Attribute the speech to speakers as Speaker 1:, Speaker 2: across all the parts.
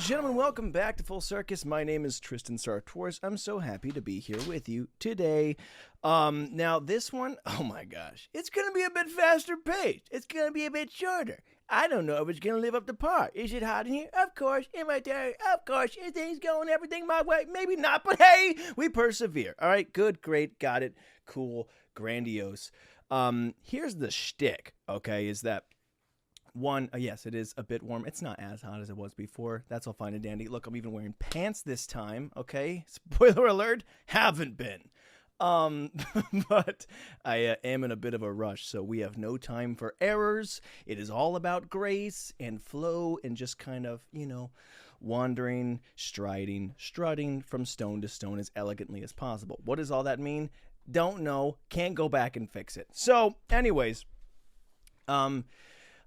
Speaker 1: gentlemen, welcome back to Full Circus. My name is Tristan Sartors. I'm so happy to be here with you today. Now this one, oh my gosh, it's going to be a bit faster paced. It's going to be a bit shorter. I don't know if it's going to live up to par. Is it hot in here? Of course. Am I tired? Of course. Is things going everything my way? Maybe not, but hey, we persevere. All right, good, great, got it, cool, grandiose. Here's the shtick, okay, is that one, yes, it is a bit warm. It's not as hot as it was before. That's all fine and dandy. Look, I'm even wearing pants this time, okay? Spoiler alert, haven't been. But I am in a bit of a rush, so we have no time for errors. It is all about grace and flow and just kind of, wandering, striding, strutting from stone to stone as elegantly as possible. What does all that mean? Don't know. Can't go back and fix it. So, anyways,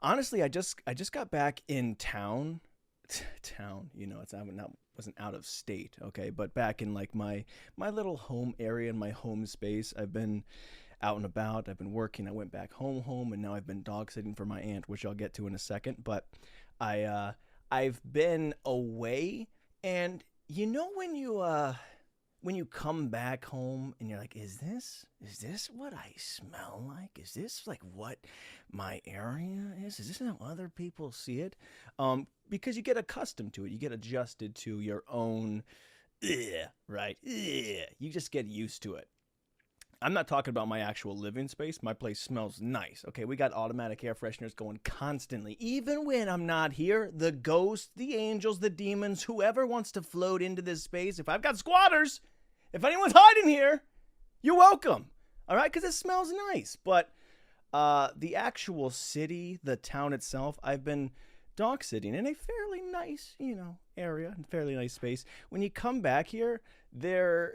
Speaker 1: honestly, I just got back in town. Wasn't out of state, okay, but back in like my little home area and my home space. I've been out and about. I've been working. I went back home, and now I've been dog sitting for my aunt, which I'll get to in a second. But I've been away, and when you come back home and you're like, is this what I smell like? Is this like what my area is? Is this how other people see it? Because you get accustomed to it. You get adjusted to your own, right? You just get used to it. I'm not talking about my actual living space. My place smells nice, okay? We got automatic air fresheners going constantly. Even when I'm not here, the ghosts, the angels, the demons, whoever wants to float into this space, if I've got squatters, if anyone's hiding here, you're welcome, all right? Because it smells nice. But the actual city, the town itself, I've been dog sitting in a fairly nice, area, fairly nice space. When you come back here, there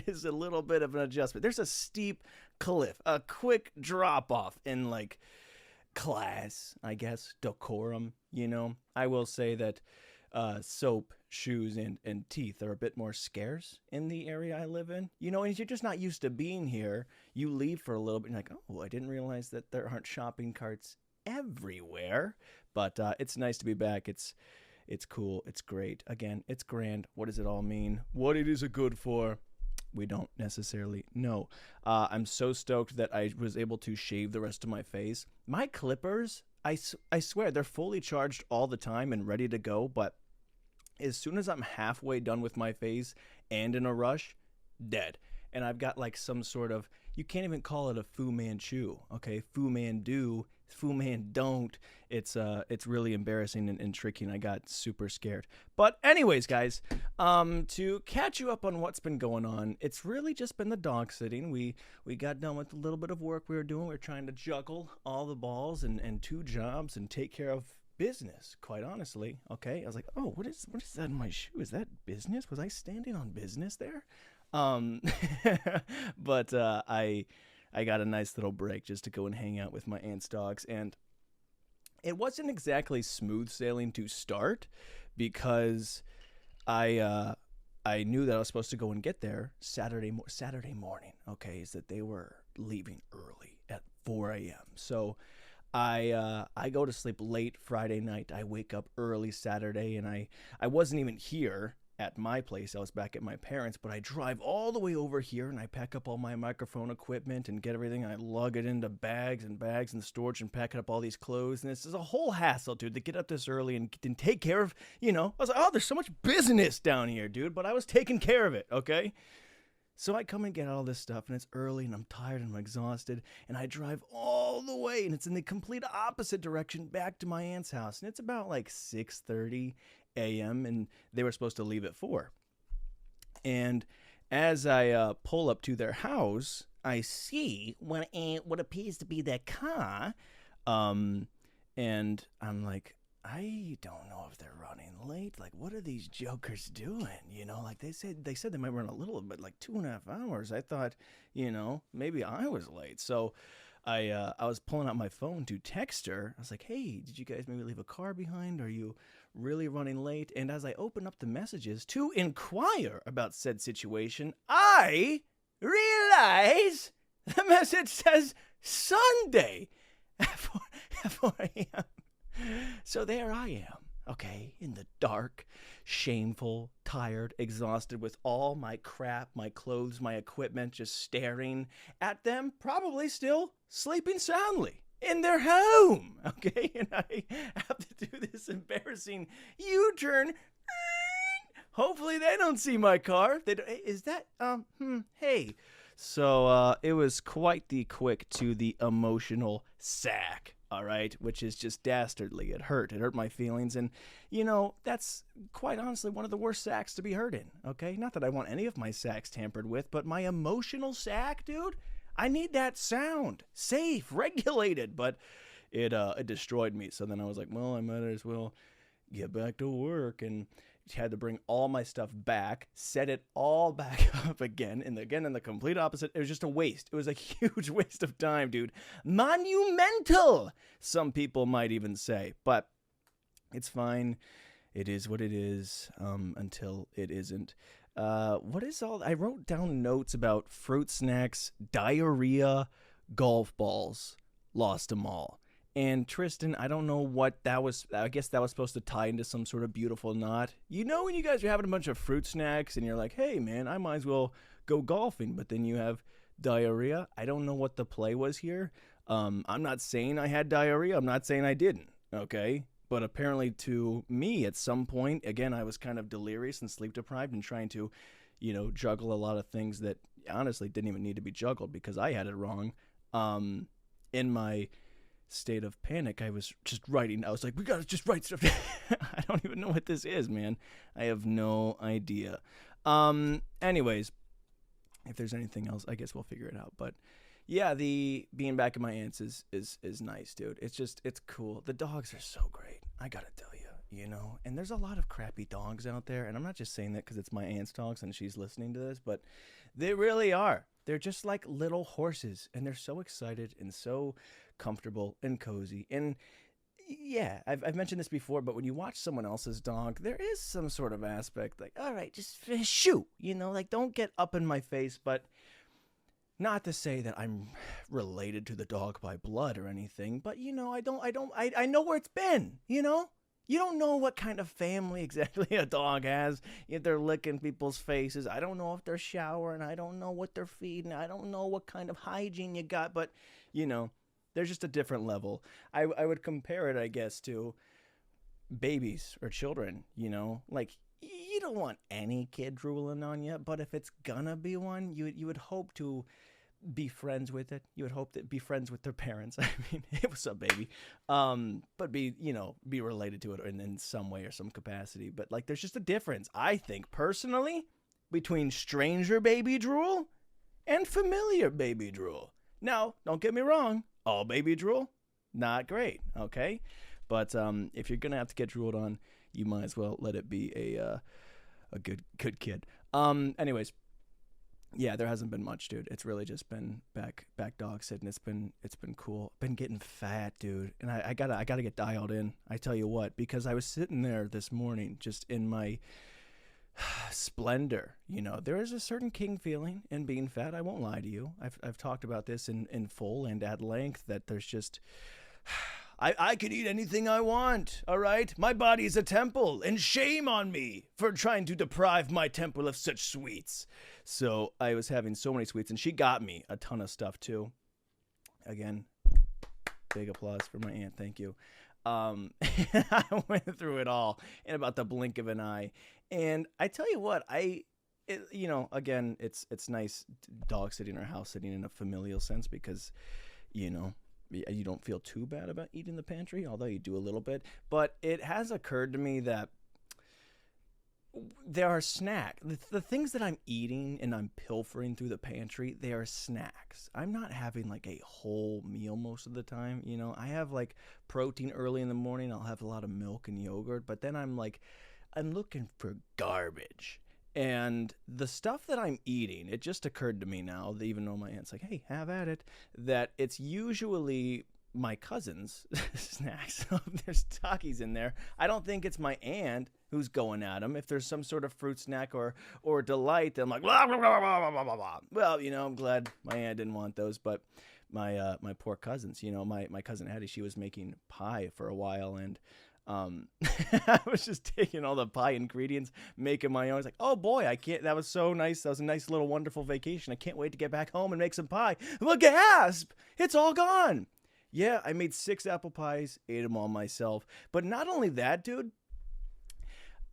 Speaker 1: is a little bit of an adjustment. There's a steep cliff, a quick drop off in like class, I guess, decorum. I will say that soap, shoes, and teeth are a bit more scarce in the area I live in. And you're just not used to being here. You leave for a little bit and you're like, oh, I didn't realize that there aren't shopping carts everywhere. But it's nice to be back. It's cool. It's great. Again, it's grand. What does it all mean? What it is it good for? We don't necessarily know. I'm so stoked that I was able to shave the rest of my face. My clippers, I swear, they're fully charged all the time and ready to go. But as soon as I'm halfway done with my face and in a rush, dead. And I've got like some sort of, you can't even call it a Fu Manchu, okay? Fu Man do, Fu Man don't. It's really embarrassing and tricky, and I got super scared. But anyways, guys, to catch you up on what's been going on, it's really just been the dog sitting. We got done with a little bit of work we were doing. We were trying to juggle all the balls and 2 jobs and take care of business, quite honestly. Okay, I was like, oh, what is that in my shoe? Is that business? Was I standing on business there? But I got a nice little break just to go and hang out with my aunt's dogs, and it wasn't exactly smooth sailing to start because I knew that I was supposed to go and get there Saturday morning. Okay, is that they were leaving early at 4 a.m. So I go to sleep late Friday night. I wake up early Saturday, and I wasn't even here at my place. I was back at my parents', but I drive all the way over here and I pack up all my microphone equipment and get everything. I lug it into bags in the storage and pack up all these clothes. And this is a whole hassle, dude, to get up this early and take care of, I was like, oh, there's so much business down here, dude, but I was taking care of it, okay? So I come and get all this stuff, and it's early, and I'm tired, and I'm exhausted, and I drive all the way, and it's in the complete opposite direction back to my aunt's house, and it's about like 6:30 a.m., and they were supposed to leave at 4. And as I pull up to their house, I see what appears to be their car, and I'm like, I don't know if they're running late. Like, what are these jokers doing? Like they said they might run a little bit, like 2.5 hours. I thought, maybe I was late. So I was pulling out my phone to text her. I was like, hey, did you guys maybe leave a car behind? Are you really running late? And as I open up the messages to inquire about said situation, I realize the message says Sunday at 4 a.m. So there I am. okay, in the dark, shameful, tired, exhausted with all my crap, my clothes, my equipment, just staring at them, probably still sleeping soundly in their home, okay? And I have to do this embarrassing U-turn. Hopefully they don't see my car. They don't, is that, hey. So it was quite the quick to the emotional sack, all right, which is just dastardly. It hurt my feelings, and, you know, that's quite honestly one of the worst sacks to be hurt in, okay? Not that I want any of my sacks tampered with, but my emotional sack, dude, I need that sound, safe, regulated, but it destroyed me. So then I was like, well, I might as well get back to work, and had to bring all my stuff back, set it all back up again, and again in the complete opposite. It was just a waste. It was a huge waste of time, dude. Monumental, some people might even say, but it's fine. It is what it is, until it isn't. What is all? I wrote down notes about fruit snacks, diarrhea, golf balls. Lost them all. And Tristan, I don't know what that was. I guess that was supposed to tie into some sort of beautiful knot. You know, when you guys are having a bunch of fruit snacks and you're like, hey, man, I might as well go golfing. But then you have diarrhea. I don't know what the play was here. I'm not saying I had diarrhea. I'm not saying I didn't. Okay. But apparently to me at some point, again, I was kind of delirious and sleep deprived and trying to, you know, juggle a lot of things that honestly didn't even need to be juggled because I had it wrong. In my state of panic, I was just writing. I was like, we gotta just write stuff. I don't even know what this is, man. I have no idea. Anyways, if there's anything else, I guess we'll figure it out. But yeah, the being back at my aunt's is nice, dude. It's cool. The dogs are so great. I gotta tell you, you know. And there's a lot of crappy dogs out there, and I'm not just saying that because it's my aunt's dogs and she's listening to this, but they really are. They're just like little horses, and they're so excited and so comfortable and cozy. And yeah, I've mentioned this before, but when you watch someone else's dog, there is some sort of aspect like, all right, just shoot, you know, like don't get up in my face. But not to say that I'm related to the dog by blood or anything, but you know, I know where it's been, you know. You don't know what kind of family exactly a dog has. If they're licking people's faces, I don't know if they're showering. I don't know what they're feeding. I don't know what kind of hygiene you got. But, you know, there's just a different level. I would compare it, I guess, to babies or children, you know. Like, you don't want any kid drooling on you. But if it's gonna be one, you would hope to be friends with it. You would hope that be friends with their parents. I mean, hey, what's up, baby? But be related to it in some way or some capacity. But like, there's just a difference, I think, personally, between stranger baby drool and familiar baby drool. Now, don't get me wrong. All baby drool, not great, okay? But if you're gonna have to get drooled on, you might as well let it be a good kid. Anyways. Yeah, there hasn't been much, dude. It's really just been back dog sitting. It's been cool. Been getting fat, dude, and I gotta get dialed in. I tell you what, because I was sitting there this morning, just in my splendor. You know, there is a certain king feeling in being fat. I won't lie to you. I've talked about this in full and at length. That there's just. I could eat anything I want, all right? My body is a temple, and shame on me for trying to deprive my temple of such sweets. So I was having so many sweets, and she got me a ton of stuff, too. Again, big applause for my aunt. Thank you. I went through it all in about the blink of an eye. And I tell you what, again, it's nice dog sitting or house sitting in a familial sense because, you know, you don't feel too bad about eating the pantry, although you do a little bit. But it has occurred to me that there are snacks. The things that I'm eating and I'm pilfering through the pantry, they are snacks. I'm not having like a whole meal most of the time. You know, I have like protein early in the morning. I'll have a lot of milk and yogurt. But then I'm looking for garbage. And the stuff that I'm eating, it just occurred to me now, that even though my aunt's like, hey, have at it, that it's usually my cousin's snacks. There's Takis in there. I don't think it's my aunt who's going at them. If there's some sort of fruit snack or delight, then I'm like, blah, blah, blah, blah, blah, blah, blah. Well, you know, I'm glad my aunt didn't want those, but my poor cousins, you know, my cousin Hattie, she was making pie for a while, and I was just taking all the pie ingredients, making my own. I was like, oh boy, I can't. That was so nice. That was a nice little wonderful vacation. I can't wait to get back home and make some pie. Well, gasp! It's all gone. Yeah, I made 6 apple pies, ate them all myself. But not only that, dude.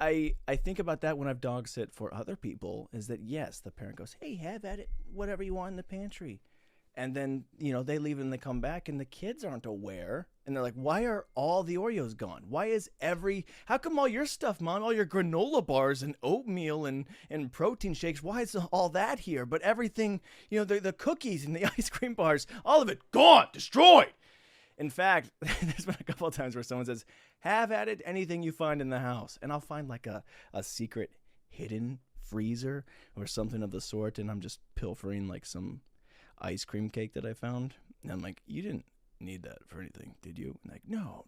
Speaker 1: I think about that when I've dog sit for other people. Is that yes, the parent goes, hey, have at it, whatever you want in the pantry. And then, they leave and they come back and the kids aren't aware. And they're like, why are all the Oreos gone? How come all your stuff, Mom, all your granola bars and oatmeal and protein shakes, why is all that here? But everything, the cookies and the ice cream bars, all of it gone, destroyed. In fact, there's been a couple of times where someone says, have at it, anything you find in the house. And I'll find like a secret hidden freezer or something of the sort. And I'm just pilfering like some ice cream cake that I found. And I'm like, you didn't need that for anything, did you? And like, no,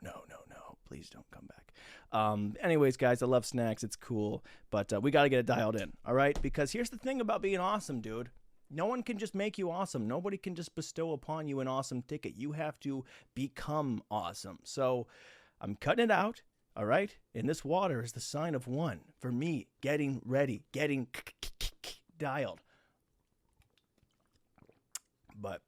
Speaker 1: please don't come back. Anyways, guys, I love snacks. It's cool. But we got to get it dialed in, all right? Because here's the thing about being awesome, dude. No one can just make you awesome. Nobody can just bestow upon you an awesome ticket. You have to become awesome. So I'm cutting it out, all right? And this water is the sign of 1 for me getting ready, getting dialed. But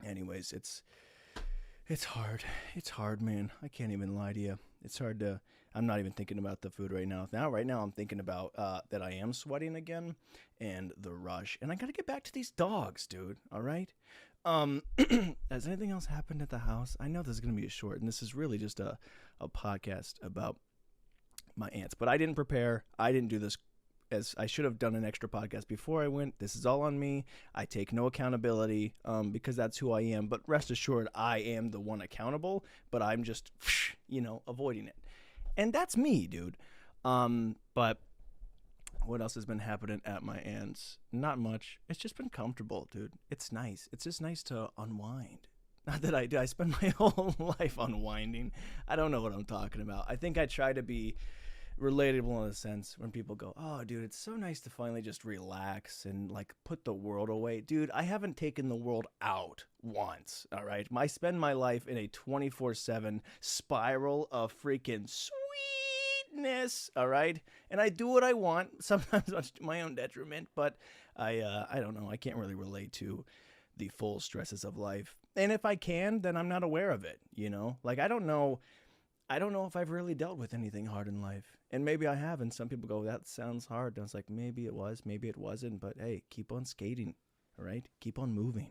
Speaker 1: anyways, it's hard. It's hard, man. I can't even lie to you. It's hard to, I'm not even thinking about the food right now. Right now I'm thinking about that I am sweating again and the rush. And I got to get back to these dogs, dude. All right? Has anything else happened at the house? I know this is going to be a short, and this is really just a podcast about my aunts. But I didn't prepare. I didn't do this. As I should have done an extra podcast before I went. This is all on me. I take no accountability because that's who I am. But rest assured, I am the one accountable. But I'm just, avoiding it. And that's me, dude. But what else has been happening at my aunt's? Not much. It's just been comfortable, dude. It's nice. It's just nice to unwind. Not that I do. I spend my whole life unwinding. I don't know what I'm talking about. I think I try to be relatable in a sense when people go, oh, dude, it's so nice to finally just relax and like put the world away. Dude, I haven't taken the world out once, all right? I spend my life in a 24/7 spiral of freaking sweetness, all right? And I do what I want, sometimes much to my own detriment, but I don't know. I can't really relate to the full stresses of life. And if I can, then I'm not aware of it, Like, I don't know if I've really dealt with anything hard in life. And maybe I have. And some people go, that sounds hard. And I was like, maybe it was, maybe it wasn't. But hey, keep on skating, all right? Keep on moving.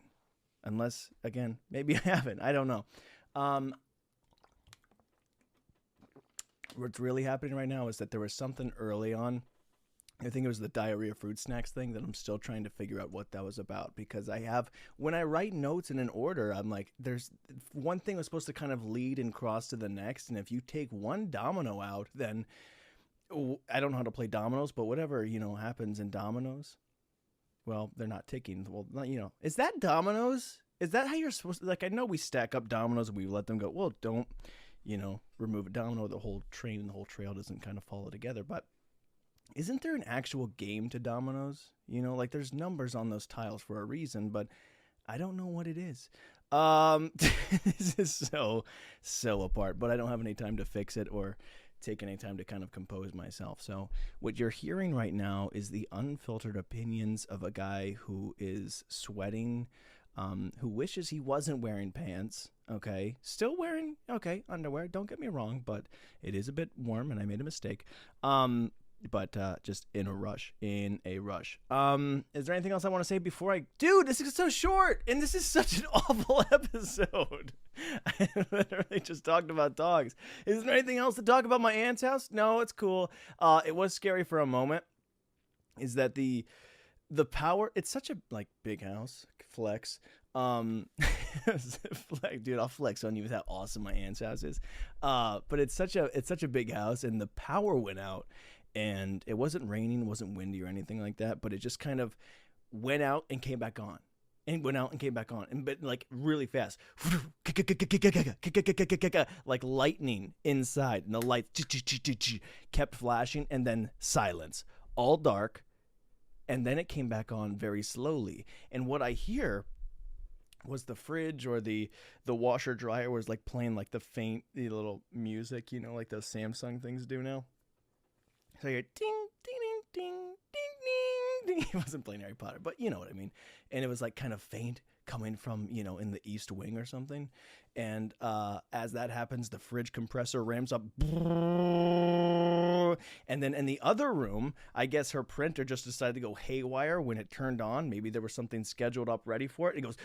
Speaker 1: Unless, again, maybe I haven't. I don't know. What's really happening right now is that there was something early on. I think it was the diarrhea fruit snacks thing that I'm still trying to figure out what that was about, because when I write notes in an order, I'm like, there's one thing was supposed to kind of lead and cross to the next. And if you take one domino out, then I don't know how to play dominoes, but whatever, happens in dominoes. Well, they're not ticking. Well, is that dominoes? Is that how you're supposed to, like, I know we stack up dominoes and we let them go. Well, don't, remove a domino. The whole train and the whole trail doesn't kind of follow together, but isn't there an actual game to dominoes? Like there's numbers on those tiles for a reason, but I don't know what it is. This is so apart, but I don't have any time to fix it or take any time to kind of compose myself. So what you're hearing right now is the unfiltered opinions of a guy who is sweating, who wishes he wasn't wearing pants. Okay. Still wearing, underwear. Don't get me wrong, but it is a bit warm and I made a mistake. But just in a rush. Is there anything else I want to say before dude, this is so short and this is such an awful episode. I literally just talked about dogs. Is there anything else to talk about my aunt's house? No, it's cool. It was scary for a moment. Is that the power, it's such a big house, flex. Dude, I'll flex on you with how awesome my aunt's house is. But it's such a big house and the power went out. And it wasn't raining, it wasn't windy or anything like that, but it just kind of went out and came back on. And went out and came back on. But really fast. Like lightning inside. And the lights kept flashing and then silence. All dark. And then it came back on very slowly. And what I hear was the fridge or the washer dryer was like playing like the little music, like those Samsung things do now. So you're ding ding ding ding ding ding. He wasn't playing Harry Potter, but you know what I mean. And it was like kind of faint coming from in the east wing or something. And as that happens, the fridge compressor ramps up. And then in the other room, I guess her printer just decided to go haywire when it turned on. Maybe there was something scheduled up ready for it. It goes,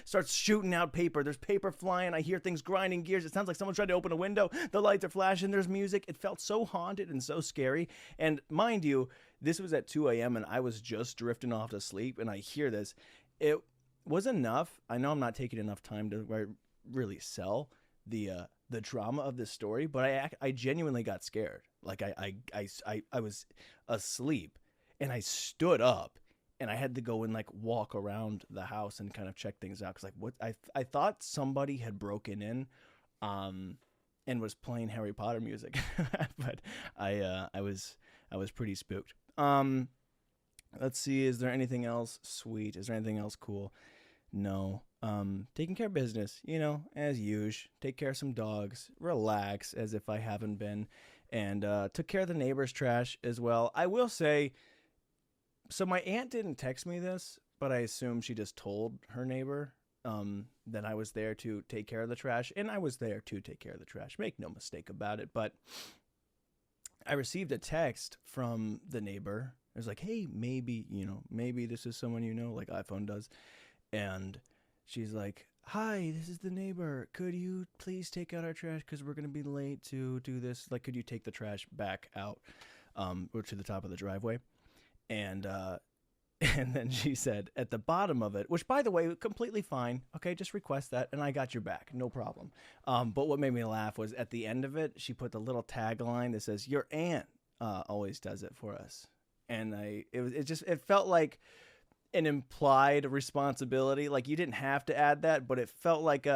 Speaker 1: starts shooting out paper. There's paper flying. I hear things grinding gears. It sounds like someone tried to open a window. The lights are flashing. There's music. It felt so haunted and so scary. And mind you, this was at 2 a.m. and I was just drifting off to sleep. And I hear this. It was enough. I know I'm not taking enough time to really sell the drama of this story, but I genuinely got scared. Like I was asleep and I stood up and I had to go and like walk around the house and kind of check things out. Cause like what I thought somebody had broken in, and was playing Harry Potter music, but I was pretty spooked. Let's see. Is there anything else sweet? Is there anything else cool? No. Taking care of business, as usual. Take care of some dogs. Relax, as if I haven't been. And took care of the neighbor's trash as well. I will say, so my aunt didn't text me this, but I assume she just told her neighbor that I was there to take care of the trash. And I was there to take care of the trash. Make no mistake about it. But I received a text from the neighbor. It was like, hey, maybe this is someone like iPhone does. And she's like, hi, this is the neighbor. Could you please take out our trash? Because we're going to be late to do this. Like, could you take the trash back out or to the top of the driveway? And then she said at the bottom of it, which, by the way, completely fine. Okay, just request that, and I got your back. No problem. But what made me laugh was at the end of it, she put the little tagline that says, your aunt always does it for us. And it felt like an implied responsibility. Like you didn't have to add that, but it felt like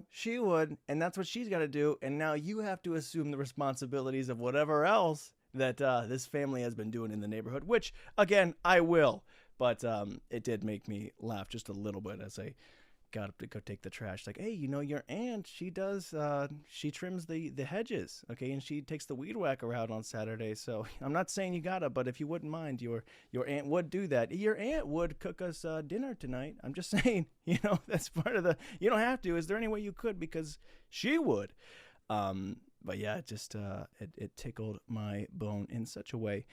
Speaker 1: she would, and that's what she's got to do. And now you have to assume the responsibilities of whatever else that this family has been doing in the neighborhood, which again, I will, but it did make me laugh just a little bit as I got up to go take the trash. Like, hey, your aunt, she does, she trims the hedges, okay, and she takes the weed whacker out on Saturday. So I'm not saying you gotta, but if you wouldn't mind, your aunt would do that. Your aunt would cook us dinner tonight. I'm just saying, that's part of the. You don't have to. Is there any way you could? Because she would. But yeah, it just it tickled my bone in such a way.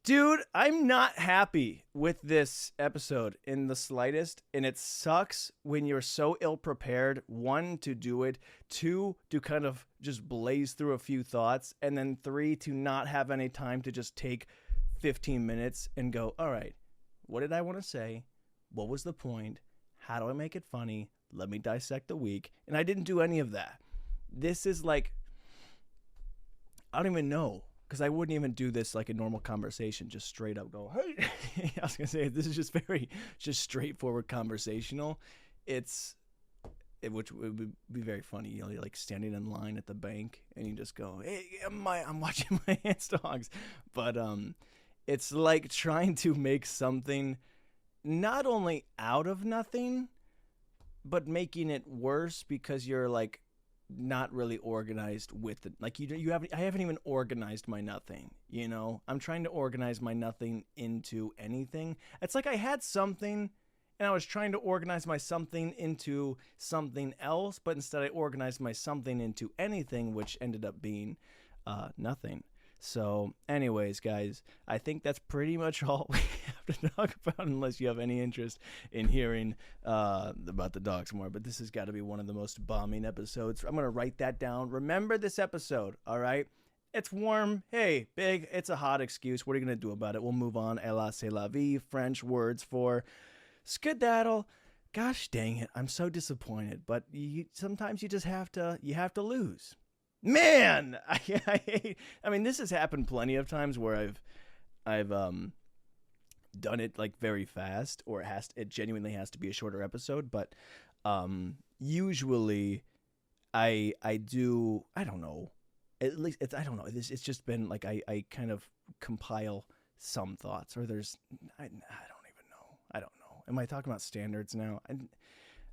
Speaker 1: Dude, I'm not happy with this episode in the slightest, and it sucks when you're so ill-prepared, 1, to do it, 2, to kind of just blaze through a few thoughts, and then 3, to not have any time to just take 15 minutes and go, all right, what did I want to say? What was the point? How do I make it funny? Let me dissect the week. And I didn't do any of that. This is like, I don't even know. Because I wouldn't even do this like a normal conversation, just straight up go, hey. I was going to say, this is just just straightforward conversational. Which would be very funny. You're like standing in line at the bank and you just go, hey, I'm watching my aunt's dogs. But it's like trying to make something not only out of nothing, but making it worse because you're like, not really organized with it. Like I haven't even organized my nothing, I'm trying to organize my nothing into anything. It's like I had something and I was trying to organize my something into something else, but instead I organized my something into anything, which ended up being nothing. So anyways, guys, I think that's pretty much all we have to talk about, unless you have any interest in hearing about the dogs more. But this has got to be one of the most bombing episodes. I'm going to write that down. Remember this episode, all right? It's warm. Hey, big. It's a hot excuse. What are you going to do about it? We'll move on. Hélas, c'est la vie. French words for skedaddle. Gosh dang it. I'm so disappointed. But sometimes you just have to lose. Man, I mean, this has happened plenty of times where I've done it like very fast, or it genuinely has to be a shorter episode. But usually I do. I don't know. At least I don't know. It's just been like I kind of compile some thoughts, or I don't even I don't know. Am I talking about standards now?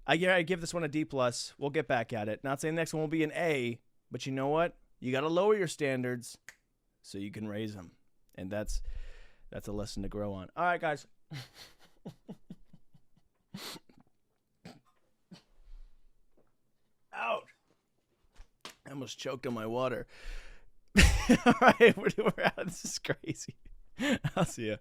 Speaker 1: I give this one a D+. We'll get back at it. Not saying the next one will be an A, but you know what? You got to lower your standards so you can raise them. And that's a lesson to grow on. All right, guys. Ouch. I almost choked on my water. All right, we're out. This is crazy. I'll see you.